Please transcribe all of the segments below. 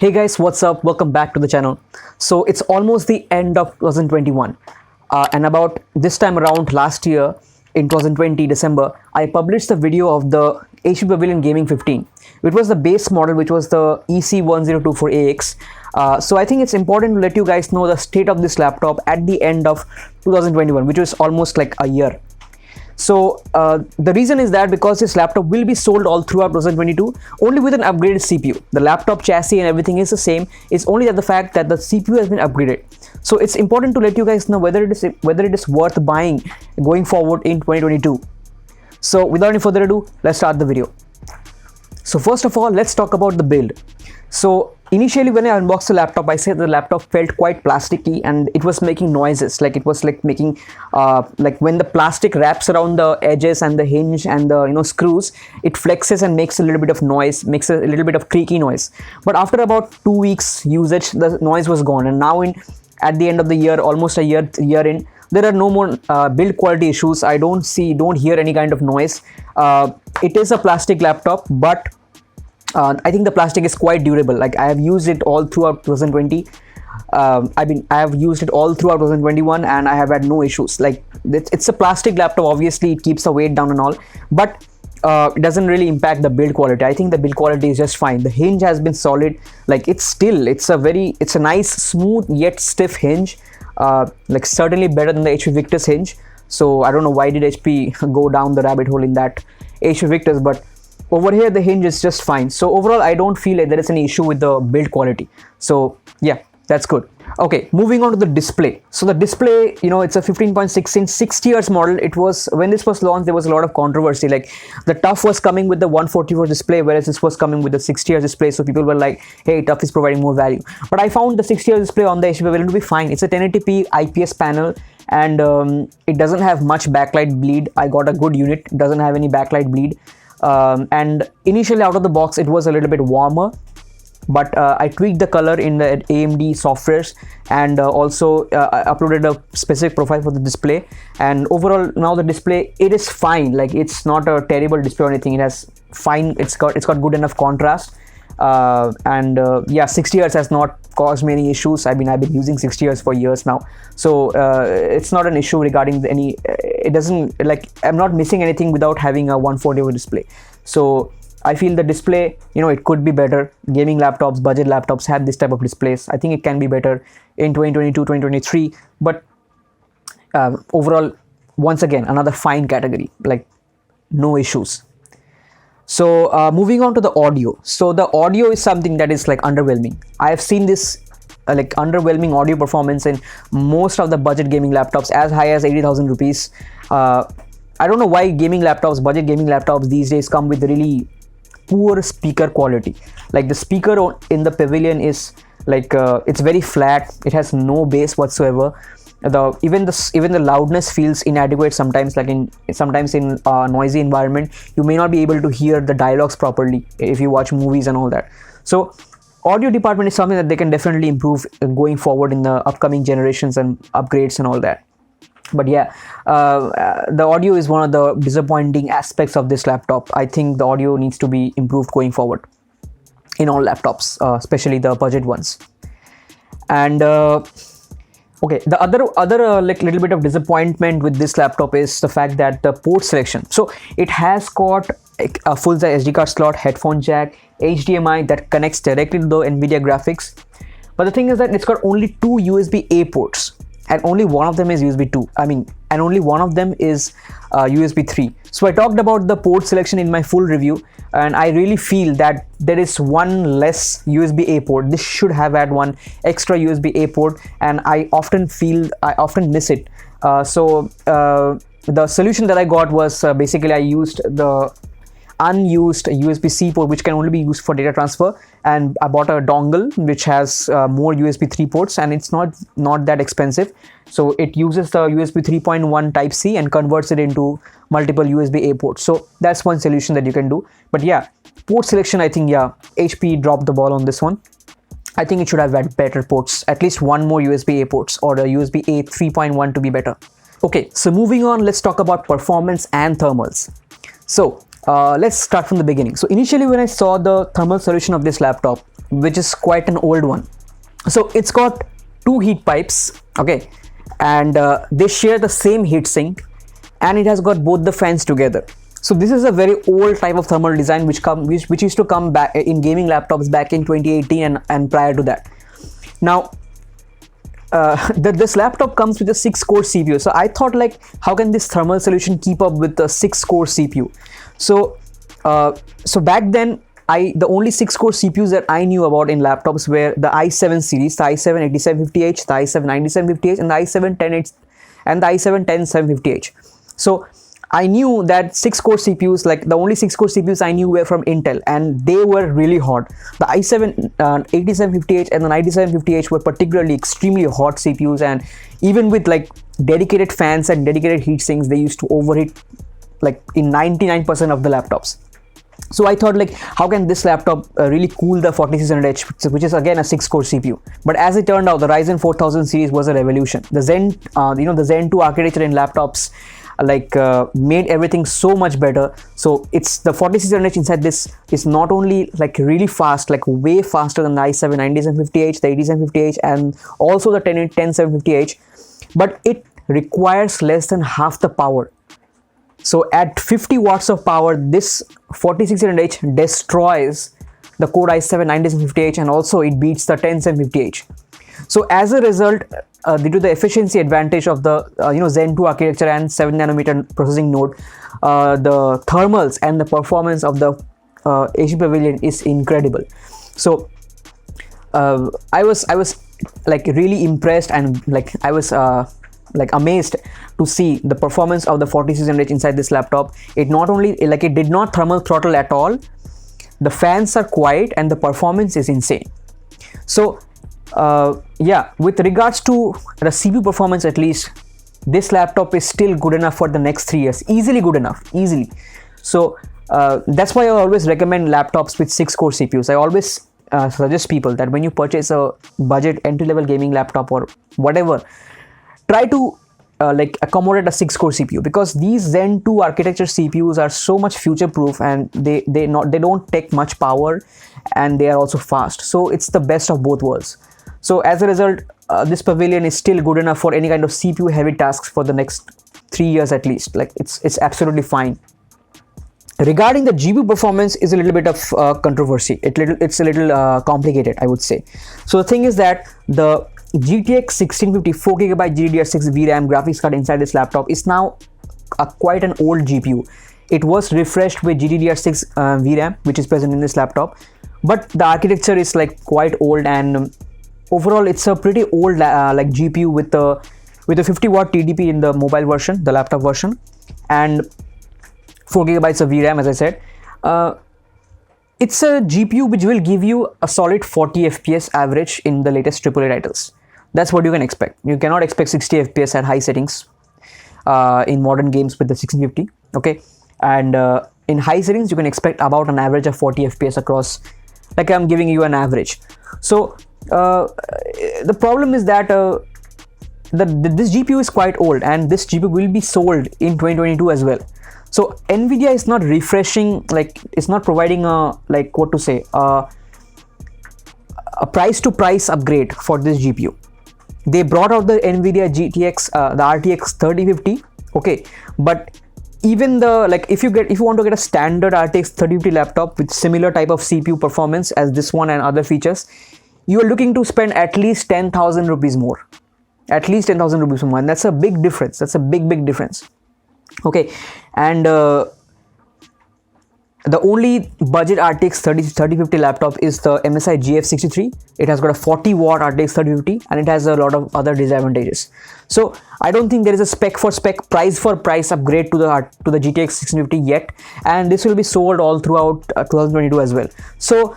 Hey guys, what's up? Welcome back to the channel. So it's almost the end of 2021 and about this time around last year in 2020 December, I published the video of the HP Pavilion Gaming 15, which was the base model, which was the EC1024AX. So I think it's important to let you guys know the state of this laptop at the end of 2021, which was almost like a year. So the reason is that because this laptop will be sold all throughout 2022 only with an upgraded CPU. The laptop chassis and everything is the same. It's only that the fact that the CPU has been upgraded. So it's important to let you guys know whether it is worth buying going forward in 2022. So without any further ado, let's start the video. So first of all, let's talk about the build. So initially when I unboxed the laptop, I said the laptop felt quite plasticky and it was making noises, like it was like making like when the plastic wraps around the edges and the hinge and the screws, it flexes and makes a little bit of noise, makes a little bit of creaky noise. But after about 2 weeks usage, the noise was gone, and now at the end of the year, almost a year in, there are no more build quality issues. I don't hear any kind of noise. It is a plastic laptop, but I think the plastic is quite durable. Like I have used it all throughout 2020. I have used it all throughout 2021 and I have had no issues. Like it's a plastic laptop, obviously it keeps the weight down and all, but it doesn't really impact the build quality. I think the build quality is just fine. The hinge has been solid. Like it's a nice, smooth yet stiff hinge. Like certainly better than the HP Victus hinge. So I don't know why did HP go down the rabbit hole in that HP Victus, but over here the hinge is just fine. So overall I don't feel like there is any issue with the build quality. So yeah, that's good. Okay, moving on to the display. So the display, it's a 15.6 inch 60 Hz model. It was, when this was launched, there was a lot of controversy. Like the TUF was coming with the 144 display, whereas this was coming with the 60 Hz display. So people were like, hey, TUF is providing more value. But I found the 60 Hz display on the HP Pavilion to be fine. It's a 1080p IPS panel and it doesn't have much backlight bleed. I got a good unit, it doesn't have any backlight bleed. And initially out of the box it was a little bit warmer, but I tweaked the color in the AMD softwares and also I uploaded a specific profile for the display, and overall now the display, it is fine. Like it's not a terrible display or anything. It has fine, it's got good enough contrast, and yeah, 60 Hz has not caused me any issues. I've been using 60 Hz for years now, so it's not an issue regarding any, it doesn't, like I'm not missing anything without having a 140 display. So I feel the display, it could be better. Gaming laptops, budget laptops have this type of displays. I think it can be better in 2022, 2023, but overall, once again, another fine category, like no issues. So moving on to the audio. So the audio is something that is like underwhelming. I have seen this like underwhelming audio performance in most of the budget gaming laptops as high as 80,000 rupees. I don't know why budget gaming laptops these days come with really poor speaker quality. Like the speaker in the Pavilion is like it's very flat. It has no bass whatsoever. Even the loudness feels inadequate sometimes. Like sometimes in a noisy environment, you may not be able to hear the dialogues properly if you watch movies and all that. So audio department is something that they can definitely improve going forward in the upcoming generations and upgrades and all that. But yeah, the audio is one of the disappointing aspects of this laptop. I think the audio needs to be improved going forward in all laptops, especially the budget ones. And okay, the other like little bit of disappointment with this laptop is the fact that the port selection. So it has got a full-size SD card slot, headphone jack, HDMI that connects directly to the NVIDIA graphics. But the thing is that it's got only 2 USB-A ports, and only one of them is USB 2. And only one of them is USB 3. So I talked about the port selection in my full review, and I really feel that there is one less USB-A port. This should have had one extra USB-A port, and I often miss it. So the solution that I got was basically I used the unused USB-C port, which can only be used for data transfer, and I bought a dongle which has more USB 3 ports, and it's not that expensive. So it uses the USB 3.1 type C and converts it into multiple USB-A ports. So that's one solution that you can do. But yeah, port selection, I think, yeah, HP dropped the ball on this one. I think it should have had better ports, at least one more USB-A ports, or the USB-A 3.1 to be better. Okay, so moving on, let's talk about performance and thermals. So let's start from the beginning. So initially when I saw the thermal solution of this laptop, which is quite an old one. So it's got two heat pipes, okay, and they share the same heatsink, and it has got both the fans together. So this is a very old type of thermal design which used to come back in gaming laptops back in 2018 and prior to that. Now this laptop comes with a 6-core CPU. So I thought, like, how can this thermal solution keep up with the 6-core CPU? So back then, the only 6-core CPUs that I knew about in laptops were the i7 series, the i7 8750H, the i7 9750H, and the i7 10H and the i7 10750H. So I knew that 6-core CPUs, like the only 6-core CPUs I knew were from Intel, and they were really hot. The i7 8750H and the 9750H were particularly extremely hot CPUs, and even with like dedicated fans and dedicated heat sinks, they used to overheat like in 99% of the laptops. So I thought, like, how can this laptop really cool the 4600H, which is again a 6-core CPU? But as it turned out, the Ryzen 4000 series was a revolution. The Zen, the Zen 2 architecture in laptops made everything so much better. So it's the 4600H inside this is not only like really fast, like way faster than the i7 9750H, the 8750H, and also the 10750H, but it requires less than half the power. So at 50 watts of power, this 4600H destroys the Core i7 9750H, and also it beats the 10750H. So as a result, due to the efficiency advantage of the Zen 2 architecture and 7 nanometer processing node, the thermals and the performance of the HP Pavilion is incredible. So I was like really impressed, and like I was like amazed to see the performance of the 4600H inside this laptop. It not only, like, it did not thermal throttle at all, the fans are quiet, and the performance is insane. So yeah, with regards to the CPU performance, at least this laptop is still good enough for the next 3 years, easily good enough, easily. So that's why I always recommend laptops with 6-core CPUs. I always suggest people that when you purchase a budget entry-level gaming laptop or whatever, try to like accommodate a 6-core CPU, because these Zen 2 architecture CPUs are so much future-proof, and they don't take much power, and they are also fast. So it's the best of both worlds. So as a result, this Pavilion is still good enough for any kind of CPU heavy tasks for the next 3 years at least. Like it's absolutely fine. Regarding the GPU performance is a little bit of controversy. It's a little complicated, I would say. So the thing is that the GTX 1650 4GB GDDR6 VRAM graphics card inside this laptop is now quite an old GPU. It was refreshed with GDDR6 VRAM, which is present in this laptop, but the architecture is like quite old, and overall it's a pretty old like GPU with a 50-watt TDP in the mobile version, the laptop version, and 4GB of VRAM, as I said. It's a GPU which will give you a solid 40 FPS average in the latest AAA titles. That's what you can expect. You cannot expect 60 FPS at high settings in modern games with the 1650, okay? And in high settings, you can expect about an average of 40 FPS across, like I'm giving you an average. So the problem is that this GPU is quite old, and this GPU will be sold in 2022 as well. So Nvidia is not refreshing, like it's not providing a, like, what to say, a price to price upgrade for this GPU. They brought out the Nvidia GTX, the RTX 3050, okay, but even the, like, if you want to get a standard RTX 3050 laptop with similar type of CPU performance as this one and other features, you are looking to spend at least 10,000 rupees more. At least 10,000 rupees more, and that's a big difference. That's a big difference. Okay, and the only budget RTX 3050 laptop is the MSI GF63. It has got a 40-watt RTX 3050, and it has a lot of other disadvantages. So I don't think there is a spec for spec, price for price upgrade to the GTX 1650 yet, and this will be sold all throughout 2022 as well. So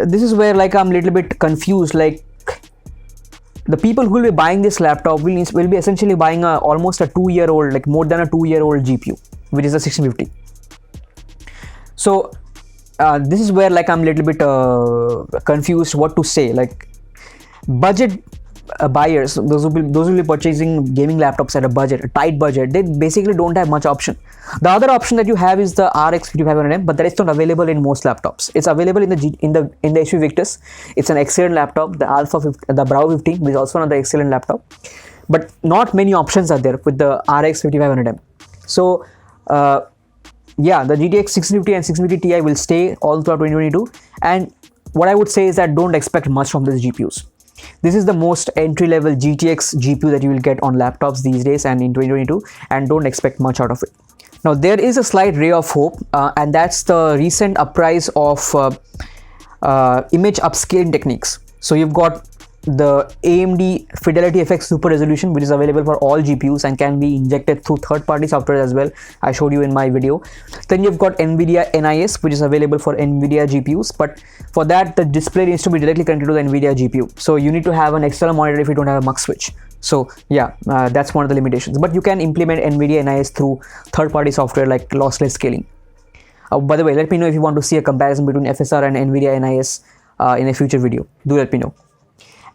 this is where, like, I'm a little bit confused. Like, the people who will be buying this laptop will be essentially buying almost a 2-year-old, like more than a 2-year-old GPU, which is a 1650. So this is where, like, I'm a little bit confused what to say. Like, budget buyers, those will be purchasing gaming laptops at a budget, a tight budget, they basically don't have much option. The other option that you have is the RX 5500M, but that is not available in most laptops. It's available in the HP Victus. It's an excellent laptop. The the Brow 15, which is also another excellent laptop, but not many options are there with the RX 5500M. So yeah, the GTX 650 and 650 Ti will stay all throughout 2022, and what I would say is that don't expect much from these GPUs. This is the most entry-level GTX GPU that you will get on laptops these days and in 2022, and don't expect much out of it. Now there is a slight ray of hope, and that's the recent uprise of image upscaling techniques. So you've got the AMD Fidelity FX Super Resolution, which is available for all GPUs and can be injected through third-party software as well. I showed you in my video. Then you've got NVIDIA NIS, which is available for NVIDIA GPUs, but for that the display needs to be directly connected to the NVIDIA GPU. So you need to have an external monitor if you don't have a mux switch. So yeah, that's one of the limitations. But you can implement NVIDIA NIS through third-party software like lossless scaling. By the way, let me know if you want to see a comparison between FSR and NVIDIA NIS in a future video. Do let me know.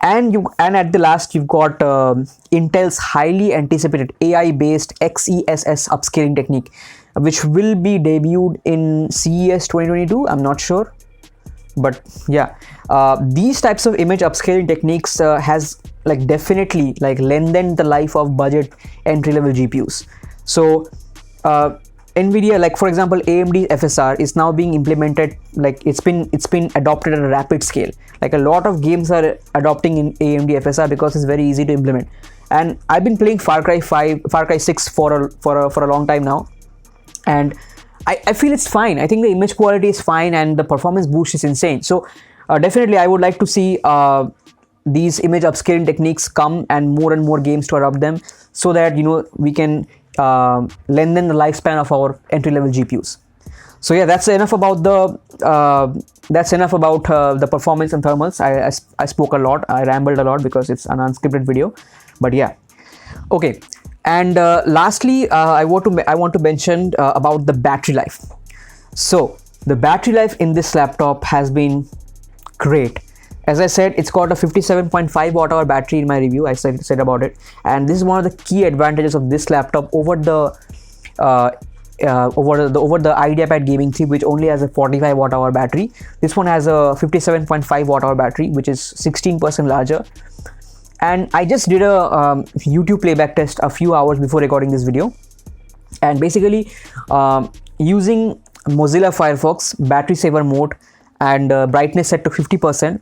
And at the last, you've got Intel's highly anticipated AI-based XeSS upscaling technique, which will be debuted in CES 2022. I'm not sure, but yeah, these types of image upscaling techniques has like definitely like lengthened the life of budget entry-level GPUs. So NVIDIA, like for example, AMD FSR is now being implemented, like it's been adopted at a rapid scale. Like a lot of games are adopting in AMD FSR because it's very easy to implement. And I've been playing Far Cry 6 for a long time now, and I feel it's fine. I think the image quality is fine and the performance boost is insane. So definitely I would like to see these image upscaling techniques come and more games to adopt them, so that we can lengthen the lifespan of our entry-level GPUs. So yeah, that's enough about the performance and thermals. I spoke a lot, I rambled a lot because it's an unscripted video, but yeah, okay. And lastly, I want to mention about the battery life. So the battery life in this laptop has been great. As I said, it's got a 57.5 watt hour battery in my review. I said about it, and this is one of the key advantages of this laptop over the IdeaPad Gaming 3, which only has a 45 watt hour battery. This one has a 57.5 watt hour battery, which is 16% larger. And I just did a YouTube playback test a few hours before recording this video, and basically using Mozilla Firefox battery saver mode and brightness set to 50%,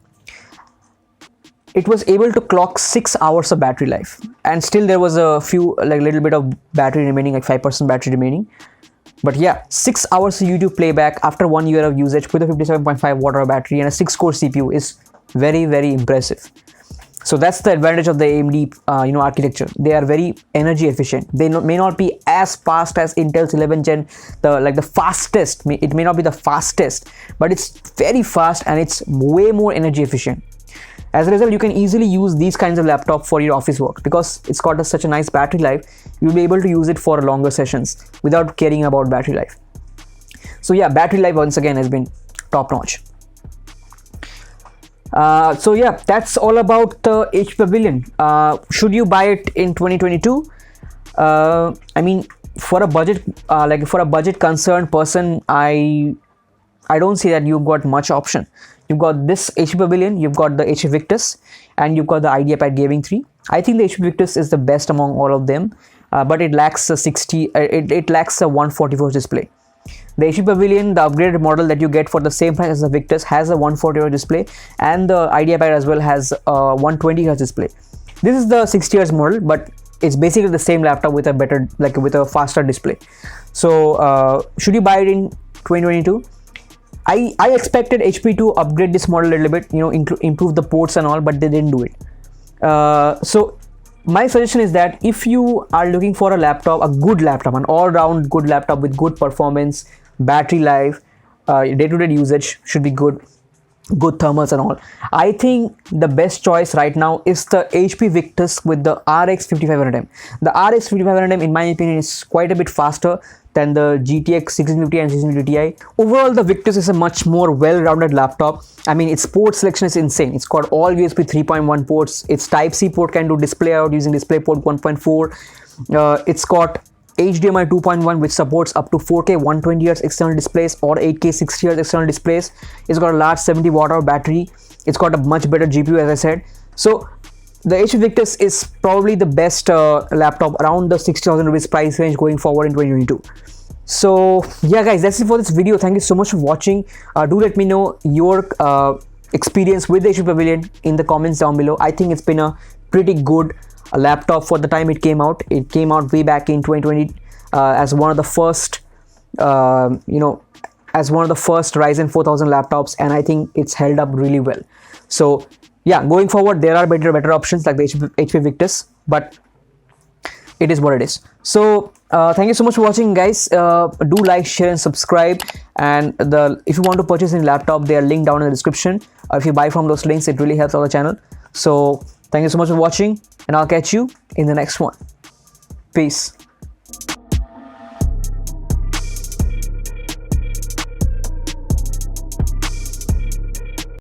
it was able to clock 6 hours of battery life, and still there was a few, like little bit of battery remaining, like 5% battery remaining. But yeah, 6 hours of YouTube playback after 1 year of usage with a 57.5 watt hour battery and a 6-core CPU is very impressive. So that's the advantage of the AMD architecture. They are very energy efficient. They may not be as fast as Intel's 11th gen, the fastest. It may not be the fastest, but it's very fast and it's way more energy efficient. As a result, you can easily use these kinds of laptop for your office work because it's got such a nice battery life. You'll be able to use it for longer sessions without caring about battery life. So yeah, battery life once again has been top notch. So yeah, that's all about the HP Pavilion. Should you buy it in 2022? I mean, for a budget concerned person, I don't see that you've got much option. You've got this HP Pavilion, you've got the HP Victus, and you've got the IdeaPad Gaming 3. I think the HP Victus is the best among all of them, but it lacks a 144 display. The HP Pavilion, the upgraded model that you get for the same price as the Victus, has a 140Hz display, and the IdeaPad as well has a 120Hz display. This is the 60Hz model, but it's basically the same laptop with a better, with a faster display. So should you buy it in 2022? I expected HP to upgrade this model a little bit, improve the ports and all, but they didn't do it. So my suggestion is that if you are looking for a laptop, a good laptop, an all-round good laptop with good performance, battery life, day-to-day usage should be good thermals and all, I think the best choice right now is the HP Victus with the RX 5500M. The RX 5500M, in my opinion, is quite a bit faster than the GTX 1650 and 1650 Ti. Overall, the Victus is a much more well-rounded laptop. I mean, its port selection is insane. It's got all USB 3.1 ports. Its Type-C port can do display out using DisplayPort 1.4. It's got HDMI 2.1, which supports up to 4K 120Hz external displays or 8K 60Hz external displays. It's got a large 70 watt-hour battery. It's got a much better GPU, as I said. So the HP Victus is probably the best laptop around the 60,000 rupees price range going forward in 2022. So yeah guys, that's it for this video. Thank you so much for watching. Do let me know your experience with the HP Pavilion in the comments down below. I think it's been a pretty good laptop for the time it came out. It came out way back in 2020 as one of the first as one of the first Ryzen 4000 laptops, and I think it's held up really well. So yeah, going forward there are better options like the HP Victus, but it is what it is. So thank you so much for watching guys. Do like, share and subscribe, and if you want to purchase any laptop, they are linked down in the description. If you buy from those links, it really helps out the channel. So thank you so much for watching, and I'll catch you in the next one. Peace.